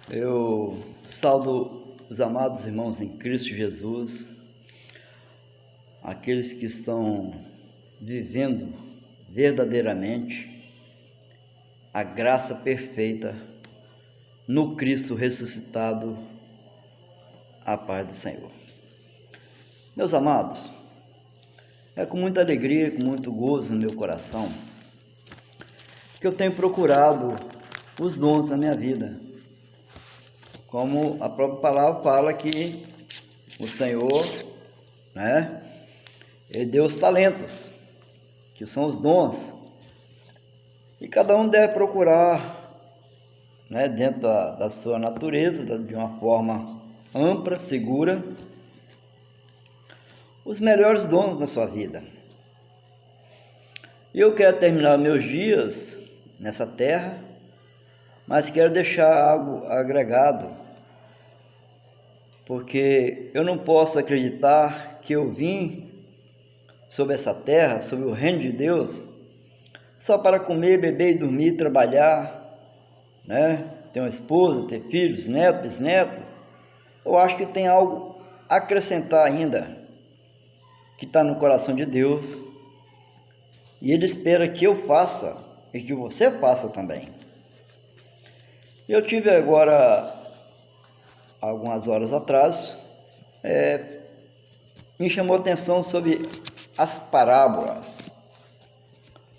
Eu saldo os amados irmãos em Cristo Jesus, aqueles que estão vivendo verdadeiramente a graça perfeita no Cristo ressuscitado, a paz do Senhor. Meus amados, é com muita alegria, com muito gozo no meu coração que eu tenho procurado os dons na minha vida. Como a própria palavra fala que o Senhor, Ele deu os talentos, que são os dons. E cada um deve procurar, dentro da sua natureza, de uma forma ampla, segura, os melhores dons da sua vida. E eu quero terminar meus dias nessa terra, mas quero deixar algo agregado, porque eu não posso acreditar que eu vim sobre essa terra, sobre o reino de Deus, só para comer, beber e dormir, trabalhar, ter uma esposa, ter filhos, netos, bisnetos. Eu acho que tem algo a acrescentar ainda, que está no coração de Deus, e Ele espera que eu faça e que você faça também. Eu tive agora, algumas horas atrás, me chamou a atenção sobre as parábolas.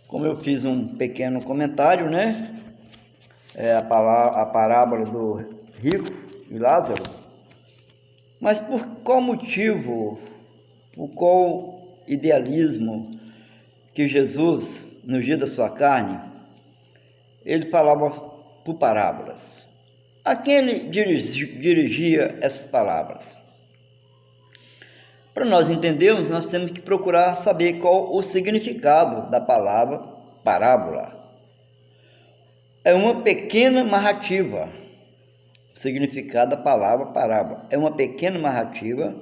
Como eu fiz um pequeno comentário, a parábola do rico e Lázaro. Mas por qual motivo, por qual idealismo que Jesus, no dia da sua carne, ele falava por parábolas? A quem ele dirigia essas palavras? Para nós entendermos, nós temos que procurar saber qual o significado da palavra parábola. É uma pequena narrativa. O significado da palavra parábola é uma pequena narrativa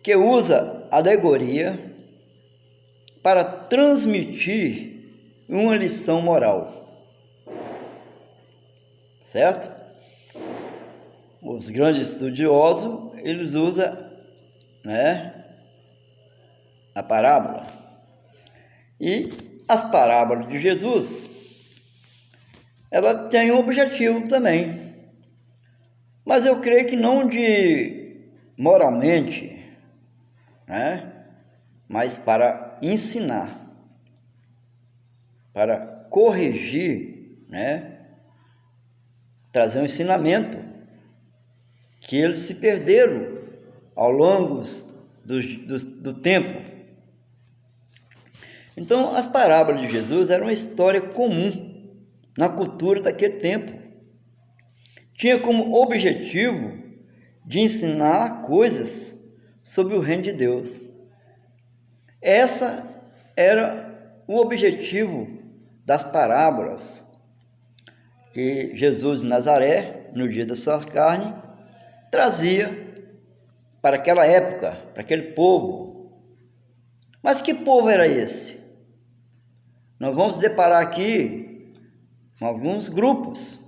que usa alegoria para transmitir uma lição moral. Certo? Os grandes estudiosos, eles usam a parábola. E as parábolas de Jesus, ela tem um objetivo também. Mas eu creio que não de moralmente, mas para ensinar, para corrigir, trazer um ensinamento que eles se perderam ao longo do tempo. Então, as parábolas de Jesus eram uma história comum na cultura daquele tempo. Tinha como objetivo de ensinar coisas sobre o reino de Deus. Essa era o objetivo das parábolas que Jesus de Nazaré, no dia da sua carne, trazia para aquela época, para aquele povo. Mas que povo era esse? Nós vamos deparar aqui com alguns grupos,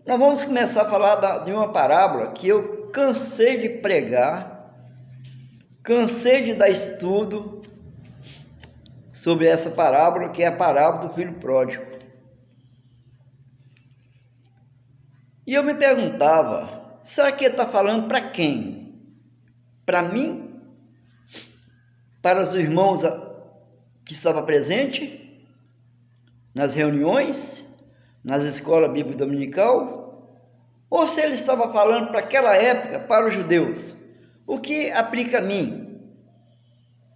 nós vamos começar a falar de uma parábola que eu cansei de pregar, cansei de dar estudo sobre essa parábola, que é a parábola do filho pródigo. E eu me perguntava, será que ele está falando para quem? Para mim? Para os irmãos que estavam presentes nas reuniões, nas escolas bíblicas dominical? Ou se ele estava falando para aquela época, para os judeus? O que aplica a mim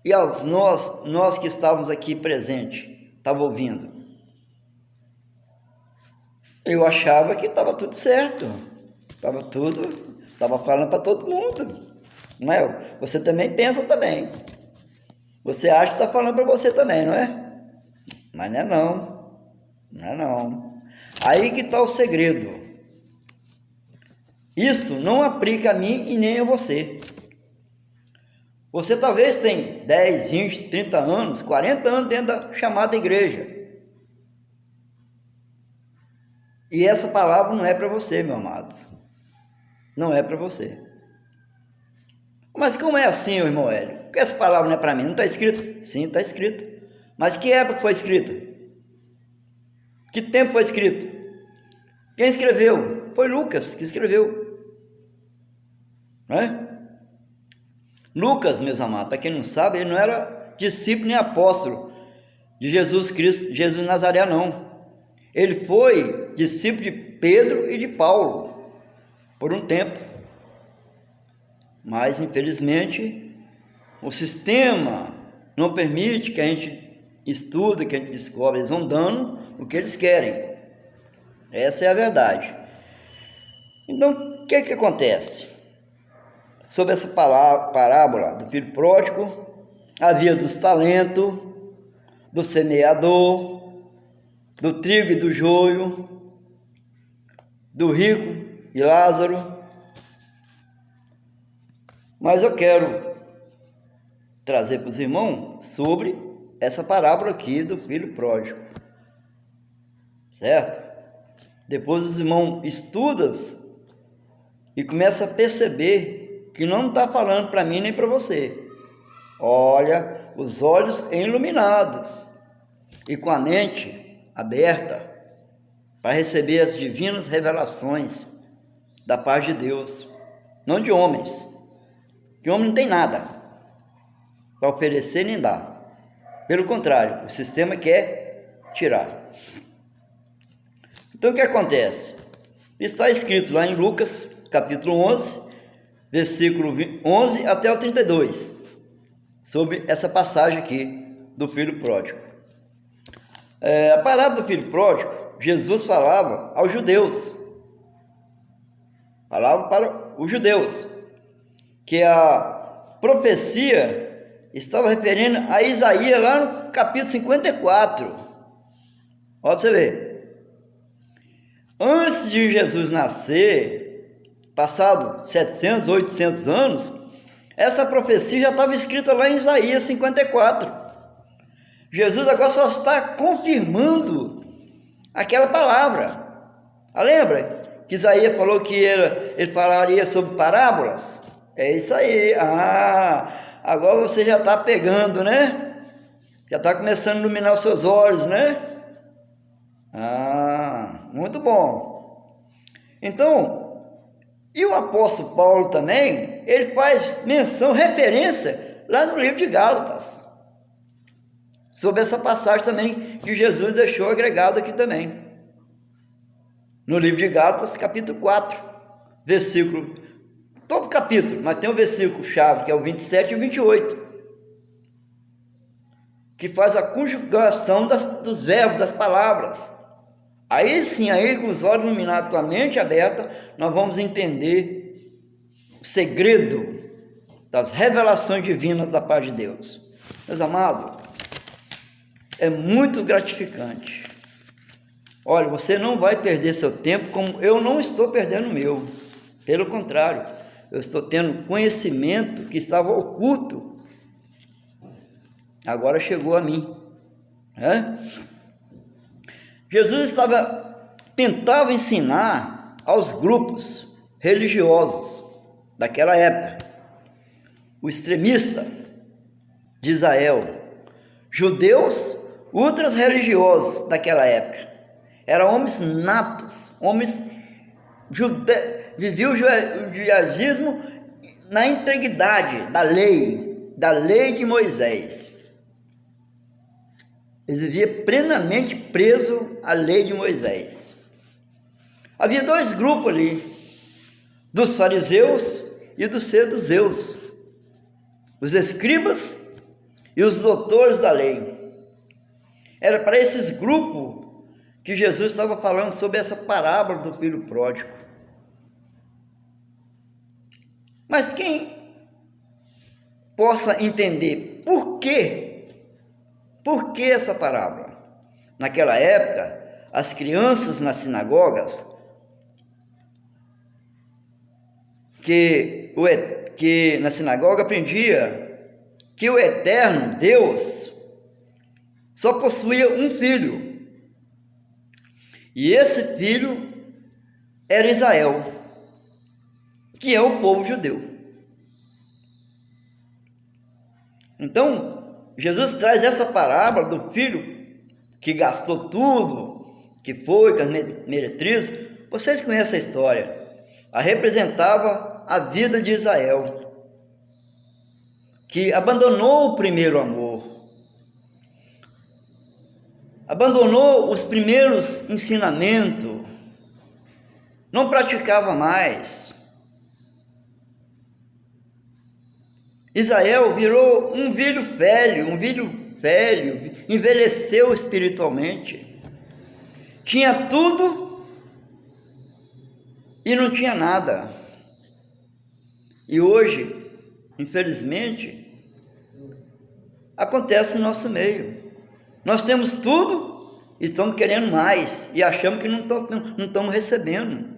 e aos nós que estávamos aqui presentes, estavam ouvindo? Eu achava que estava tudo certo, estava falando para todo mundo, não é? Você também pensa também, você acha que está falando para você também, não é? Mas não é não. Aí que está o segredo. Isso não aplica a mim e nem a você. Você talvez tem 10, 20, 30 anos, 40 anos dentro da chamada igreja. E essa palavra não é para você, meu amado. Não é para você. Mas como é assim, irmão Hélio? Porque essa palavra não é para mim, não está escrito? Sim, está escrito. Mas que época foi escrita? Que tempo foi escrito? Quem escreveu? Foi Lucas que escreveu. Não é? Lucas, meus amados, para quem não sabe, ele não era discípulo nem apóstolo de Jesus Cristo, Jesus Nazaré, não. Ele foi discípulo de Pedro e de Paulo por um tempo. Mas, infelizmente, o sistema não permite que a gente estude, que a gente descobre. Eles vão dando o que eles querem. Essa é a verdade. Então, o que acontece? Sobre essa parábola do filho pródigo, havia dos talentos, do semeador, do trigo e do joio, do rico e Lázaro. Mas eu quero trazer para os irmãos sobre essa parábola aqui do filho pródigo, certo? Depois os irmãos estudam e começam a perceber que não está falando para mim nem para você. Olha, os olhos iluminados e com a mente aberta para receber as divinas revelações da paz de Deus, não de homens. Que o homem não tem nada para oferecer nem dar. Pelo contrário, o sistema quer tirar. Então o que acontece? Está escrito lá em Lucas, capítulo 11, versículo 11 até o 32, sobre essa passagem aqui do filho pródigo. A parábola do filho pródigo, Jesus falava aos judeus. Falava para os judeus que a profecia estava referindo a Isaías lá no capítulo 54. Olha para você ver. Antes de Jesus nascer, passado 700, 800 anos, essa profecia já estava escrita lá em Isaías 54. Jesus agora só está confirmando aquela palavra. Lembra que Isaías falou que ele falaria sobre parábolas? É isso aí. Agora você já está pegando, né? Já está começando a iluminar os seus olhos, né? Muito bom. Então, e o apóstolo Paulo também, ele faz menção, referência, lá no livro de Gálatas, sobre essa passagem também, que Jesus deixou agregado aqui também. No livro de Gálatas, capítulo 4, versículo... Todo capítulo, mas tem um versículo-chave, que é o 27 e o 28, que faz a conjugação dos verbos, das palavras. Aí sim, aí com os olhos iluminados, com a mente aberta, nós vamos entender o segredo das revelações divinas da paz de Deus. Meus amados, é muito gratificante. Olha, você não vai perder seu tempo como eu não estou perdendo o meu. Pelo contrário, eu estou tendo conhecimento que estava oculto. Agora chegou a mim. Jesus tentava ensinar aos grupos religiosos daquela época, o extremista de Israel, judeus ultras religiosos daquela época. Eram homens natos, homens viviam o judaísmo na integridade da lei de Moisés. Eles viviam plenamente presos à lei de Moisés. Havia dois grupos ali, dos fariseus e dos saduceus, os escribas e os doutores da lei. Era para esses grupos que Jesus estava falando sobre essa parábola do filho pródigo. Mas quem possa entender por que essa parábola? Naquela época, as crianças nas sinagogas, que na sinagoga aprendia que o eterno Deus só possuía um filho. E esse filho era Israel, que é o povo judeu. Então, Jesus traz essa parábola do filho que gastou tudo, que foi com as meretrizes. Vocês conhecem a história. A representava a vida de Israel, que abandonou o primeiro amor, abandonou os primeiros ensinamentos, não praticava mais. Israel virou um filho velho, envelheceu espiritualmente. Tinha tudo e não tinha nada. E hoje, infelizmente, acontece no nosso meio. Nós temos tudo e estamos querendo mais e achamos que não estamos recebendo.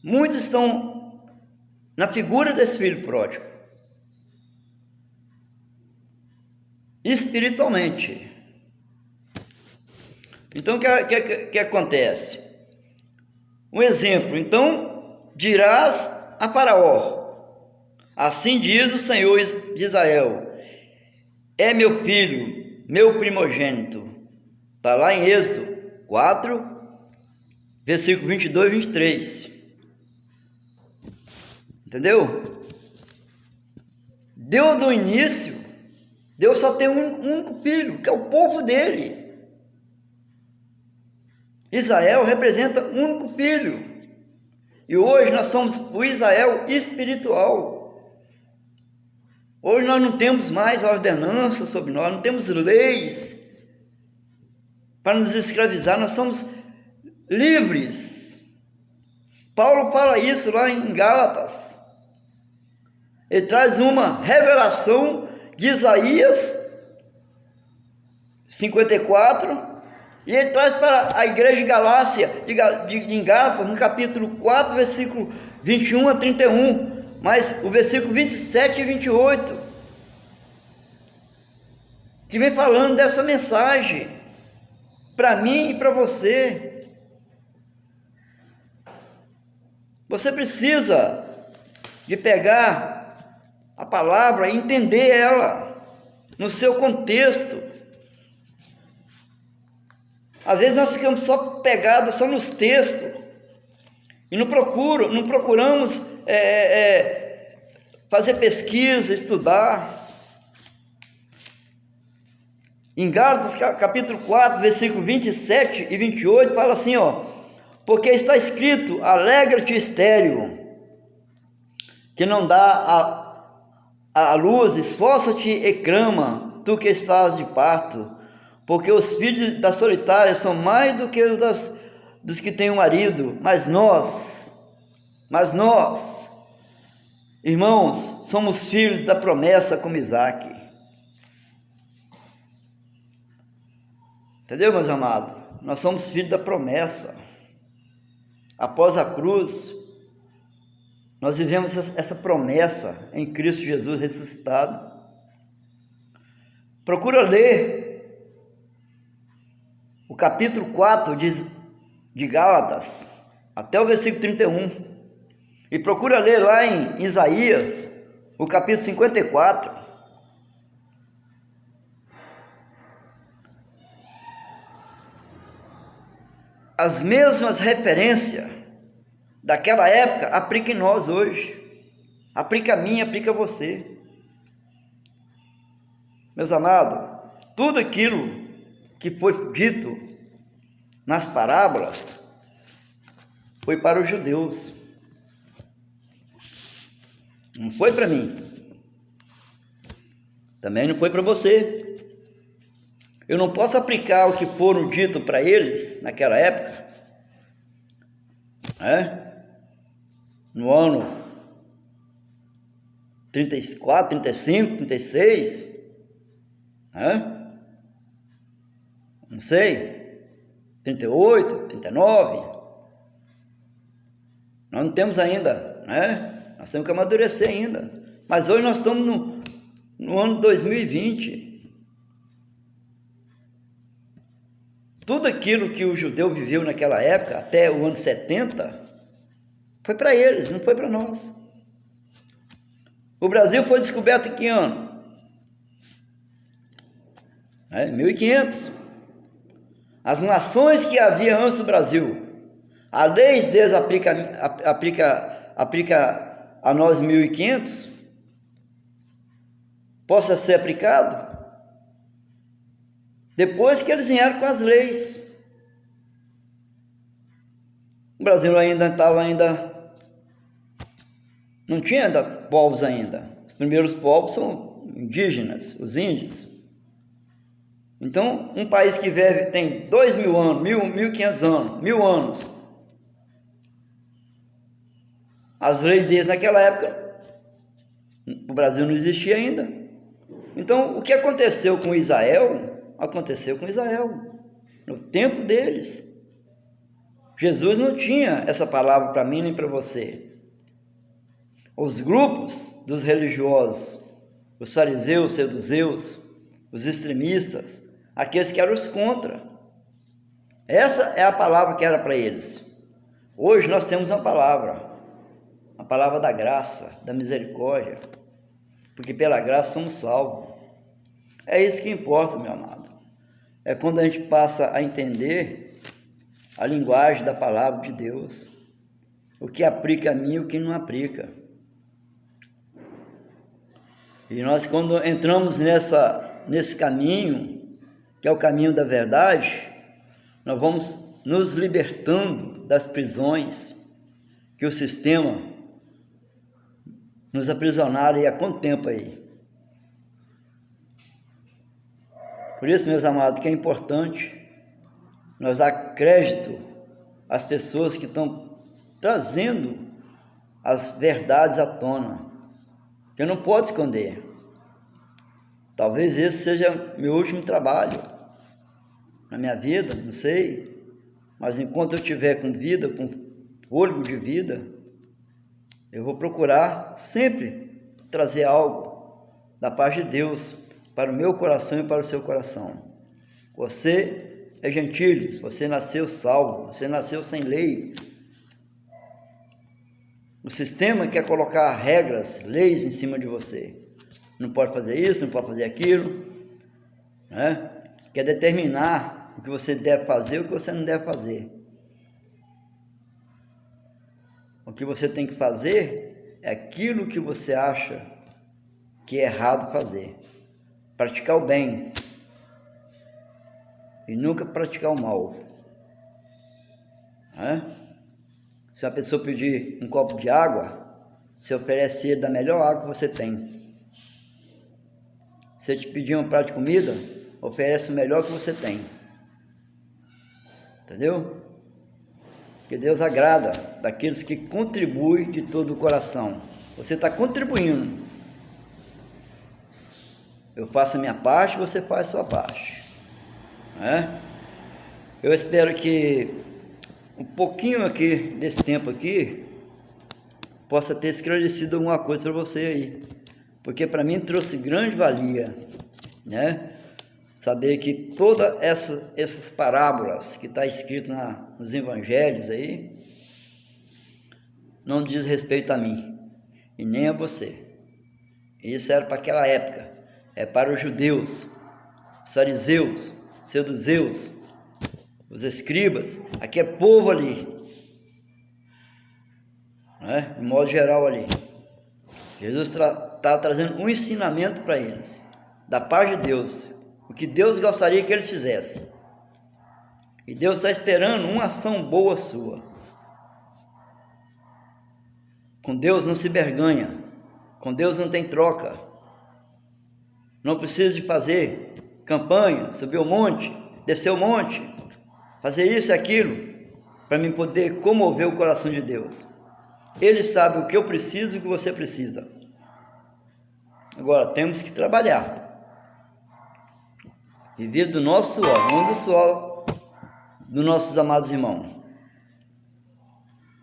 Muitos estão na figura desse filho pródigo, espiritualmente. Então, o que acontece? Um exemplo. Então, dirás a Faraó: assim diz o Senhor de Israel, é meu filho, meu primogênito. Está lá em Êxodo 4, versículo 22 e 23. Entendeu? Deus, do início, Deus só tem um único filho, que é o povo dele. Israel representa um único filho. E hoje nós somos o Israel espiritual. Hoje nós não temos mais ordenanças sobre nós, não temos leis para nos escravizar, nós somos livres. Paulo fala isso lá em Gálatas. Ele traz uma revelação de Isaías 54, e ele traz para a igreja de Galácia, em Gálatas, no capítulo 4, versículo 21 a 31, mas o versículo 27 e 28, que vem falando dessa mensagem, para mim e para você. Você precisa de pegar a palavra e entender ela no seu contexto. Às vezes nós ficamos só pegados só nos textos e não procuramos fazer pesquisa, estudar. Em Gálatas capítulo 4, versículo 27 e 28, fala assim, porque está escrito, alegra-te estéril, que não dá a luz, esforça-te e clama, tu que estás de parto, porque os filhos da solitária são mais do que os dos que têm um marido, mas nós, irmãos, somos filhos da promessa como Isaque. Entendeu, meus amados? Nós somos filhos da promessa. Após a cruz, nós vivemos essa promessa em Cristo Jesus ressuscitado. Procura ler o capítulo 4 de Gálatas, até o versículo 31. E procura ler lá em Isaías, o capítulo 54. As mesmas referências daquela época aplica em nós hoje. Aplica a mim, aplica a você. Meus amados, tudo aquilo que foi dito nas parábolas foi para os judeus. Não foi para mim. Também não foi para você. Eu não posso aplicar o que foram dito para eles naquela época, no ano 34, 35, 36, não sei, 38, 39. Nós não temos ainda, nós temos que amadurecer ainda. Mas hoje nós estamos no ano 2020. tudo aquilo que o judeu viveu naquela época, até o ano 70, foi para eles, não foi para nós. O Brasil foi descoberto em que ano? 1500. As nações que havia antes do Brasil, a lei deles aplica a nós 1500, possa ser aplicado depois que eles vieram com as leis. O Brasil não tinha ainda povos ainda. Os primeiros povos são indígenas, os índios. Então, um país que tem 2.000 anos, 1.500 anos, 1.000 anos, as leis deles naquela época, o Brasil não existia ainda. Então, o que aconteceu com Israel, aconteceu com Israel, no tempo deles. Jesus não tinha essa palavra para mim nem para você. Os grupos dos religiosos, os fariseus, saduceus, os extremistas, aqueles que eram os contra. Essa é a palavra que era para eles. Hoje nós temos uma palavra, a palavra da graça, da misericórdia, porque pela graça somos salvos. É isso que importa, meu amado. É quando a gente passa a entender a linguagem da palavra de Deus, o que aplica a mim e o que não aplica. E nós, quando entramos nesse caminho, que é o caminho da verdade, nós vamos nos libertando das prisões que o sistema nos aprisionaram há quanto tempo aí. Por isso, meus amados, que é importante nós dar crédito às pessoas que estão trazendo as verdades à tona, que eu não posso esconder. Talvez esse seja meu último trabalho na minha vida, não sei, mas enquanto eu estiver com vida, com fôlego de vida, eu vou procurar sempre trazer algo da paz de Deus para o meu coração e para o seu coração. Você é gentílico, você nasceu salvo, você nasceu sem lei. O sistema quer colocar regras, leis em cima de você. Não pode fazer isso, não pode fazer aquilo, né? Quer determinar o que você deve fazer e o que você não deve fazer. O que você tem que fazer é aquilo que você acha que é errado fazer. Praticar o bem e nunca praticar o mal. Se a pessoa pedir um copo de água, você oferece ele da melhor água que você tem. Se ele te pedir um prato de comida, oferece o melhor que você tem. Entendeu? Porque Deus agrada daqueles que contribuem de todo o coração. Você está contribuindo. Eu faço a minha parte, você faz a sua parte. Eu espero que um pouquinho aqui desse tempo aqui possa ter esclarecido alguma coisa para você aí, porque para mim trouxe grande valia, né? Saber que todas essas parábolas que está escrito nos evangelhos aí não diz respeito a mim e nem a você. Isso era para aquela época, é para os judeus, os fariseus, saduceus, os escribas. Aqui é povo ali, né? De modo geral ali. Jesus está trazendo um ensinamento para eles, da parte de Deus, o que Deus gostaria que eles fizessem. E Deus está esperando uma ação boa sua. Com Deus não se barganha, com Deus não tem troca. Não precisa de fazer campanha, subir o monte, descer o monte, fazer isso e aquilo, para mim poder comover o coração de Deus. Ele sabe o que eu preciso e o que você precisa. Agora, temos que trabalhar. Viver do nosso suor, não do suor dos nossos amados irmãos.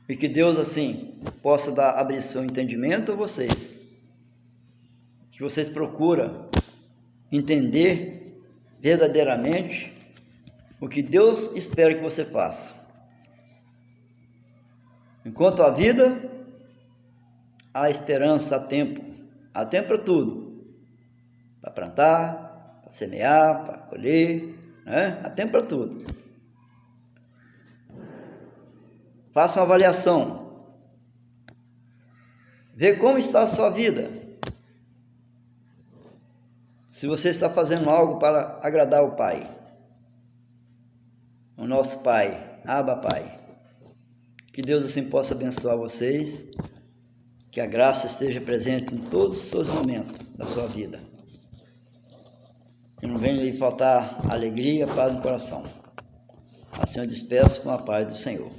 E que Deus, assim, possa abrir seu entendimento a vocês. Que vocês procuram entender verdadeiramente o que Deus espera que você faça. Enquanto há vida, há esperança, há tempo para tudo, para plantar, para semear, para colher, né? Há tempo para tudo. Faça uma avaliação, vê como está a sua vida, se você está fazendo algo para agradar o Pai, o nosso Pai, Abba Pai. Que Deus assim possa abençoar vocês, que a graça esteja presente em todos os seus momentos da sua vida. Que não venha lhe faltar alegria, paz no coração. Assim eu despeço com a paz do Senhor.